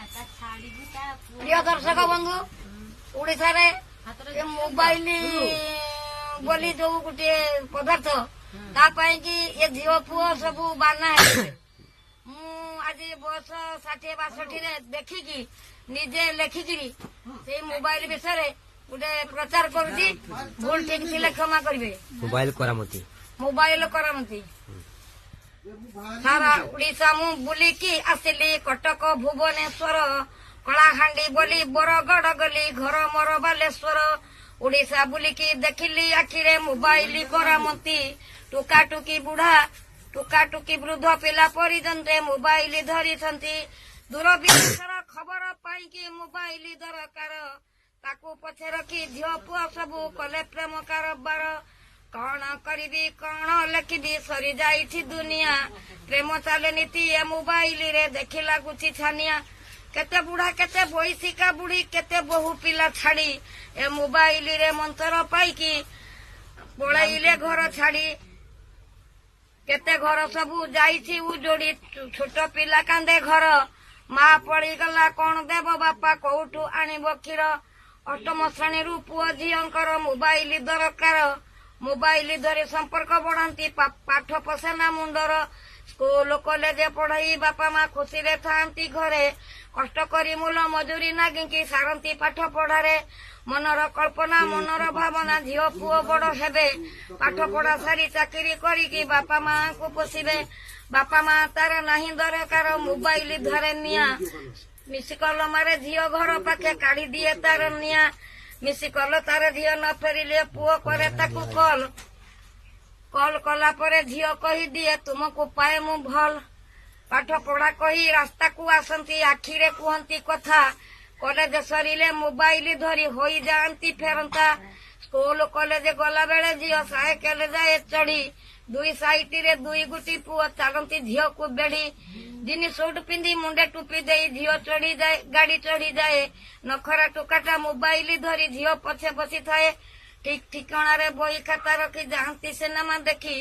प्रिय दर्शक बंधु ओडिशा रे मोबाइल बोली जो गोटे पदार्थ तापाई कि ये झील पुओ सब बाना है आज बयस 60-62 देखिकी निजे लेखिकी से मोबाइल विषय गोटे प्रचार करुची भूल ठीक थे क्षमा करेंगे। मोबाइल करामती सारा ओडिशा मु बुलिकी आसिली कटक भुवनेश्वर कलाहांडी बोली बरगड़ गली घर मोर बालेश्वर ओडिशा बुलिकी देखिली आखिरे मोबाइल करामती टुका टुकी बुढ़ा टुका टुकी वृद्ध पिला पर्यंत मोबाइल धरी दूर विदेशर खबर पाई मोबाइल दरकार ताकू पछे रखी झील पुआ सबू कले प्रेम कारबार कौन करी कौन लेखी सरी जाइठी दुनिया प्रेम चाले नीति ए मोबाइल रे देखि लगुची छानिया केते बुढ़ा केते बयसिका बुढ़ी केते बहु पिला छाड़ी ए मोबाइल रे मंत्र पाइकी पळाइले घर छाड़ी केते घर सबू जाइछि उजोड़ी छोट पिला कांदे घर माँ पड़ी गला कौन देव बापा कोठू आनिब क्षीर अष्टम श्रेणी रु पुओ झीओंकर मोबाइल दरकार मोबाइल धरी संपर्क बढ़ाती पाठ पसेना मुंडर स्कूल कॉलेज पढ़ाई बापा माँ खुशी रे थांती घरे कष्ट करी मूल मजूरी नागिकी सारंती पाठ पढ़ारे मनर कल्पना मनर भावना झील पुओ बड़ हेबे पाठ पढ़ा सारी चाकरी करिकी बापा माँ को पोषिबे बापा माँ तार नाही दरकार मोबाइल धरे निया मिसिकल मारे झील घर पाखे काढ़ी दिए तार निया मिसिकल तार झील न फेरिले पुओ करे ताकू कल कल कला परे झील कही दिए तुमको पाए मु भल पाठ पढ़ा कही रास्ता को आसंती आखिरे कहती कथा कॉलेज सरिले मोबाइल धरी होई जाती फेरंता स्कूल कॉलेज गला बेले झील साइकेल जाए चढ़ी दुई साइट रे दुई गुटी पुओ चलती झील को बेड़ी जिनी सूट पिंधि मुंडे टुपी दे झील चढ़ी जाए गाड़ी चढ़ी जाए नखरा टुकाटा मोबाइल धरी झील पछे बसी थाए ठीक ठिकाना रे बही खाता रखी जाती सिनेमा देखी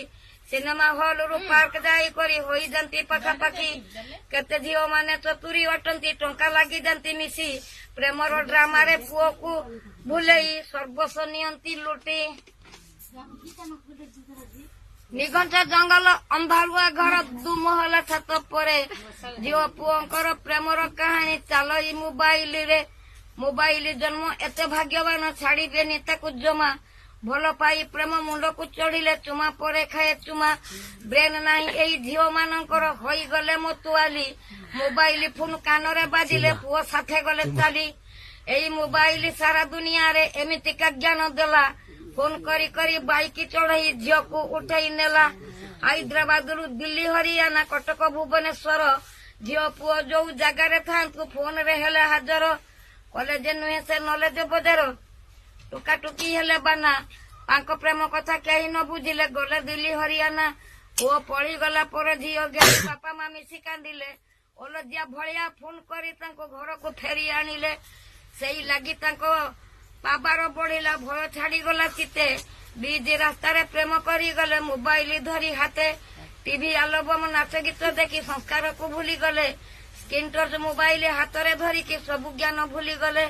सिनेमा हॉल रु पार्क जाई करी होई जाती पाखापाखी केते झील माने चतुरी अटंती टंका लगी जाती मिसी प्रेमर ड्रामा रे पुओ को भूलेई सर्वस्व नियंती लुटी निघंट जंगल अंधारुआ घर दुमहला छात परे झील पुओंकर प्रेमर कहानी चलो मोबाइल रे मोबाइल जन्म एते भाग्यवान छाड़ीबेनी ताकू जमा भल पाई प्रेम मुंड को चढ़िले चुमा परे खाए चुमा ब्रेन नाही एई झील मानकर होई गले मतुआली मोबाइल फोन कान रे बाजिले पुओ साथे गले चाली एई मोबाइल सारा दुनिया रे एमितिका ज्ञान देला फोन करी करी बाइक चढ़ई झील को उठाई नेला हैदराबाद रु दिल्ली हरियाणा कटक भुवनेश्वर झील पुओ जो जगार था फोन रे हेले हाजर कॉलेज नुहे से नॉलेज बजार टुका टुकी हेले बाना तांक प्रेम कथा कहीं न बुझिले गले दिल्ली हरियाणा पुओ पड़ी गला पर झील गए बापा माँ मिसी कांदिले ओलजिया भलिया फोन करी तांको घर को फेरी आनिले सेई लागी तांको बाबार बढ़िला भय छाड़ी गला चिते बीज रास्ता रे प्रेम करी गले मोबाइल धरी हाथे टीवी आलबम नाच गीत देखी संस्कार को भूली गले स्क्रीन टच मोबाइल हाथ रे धरिकी सब ज्ञान भूली गले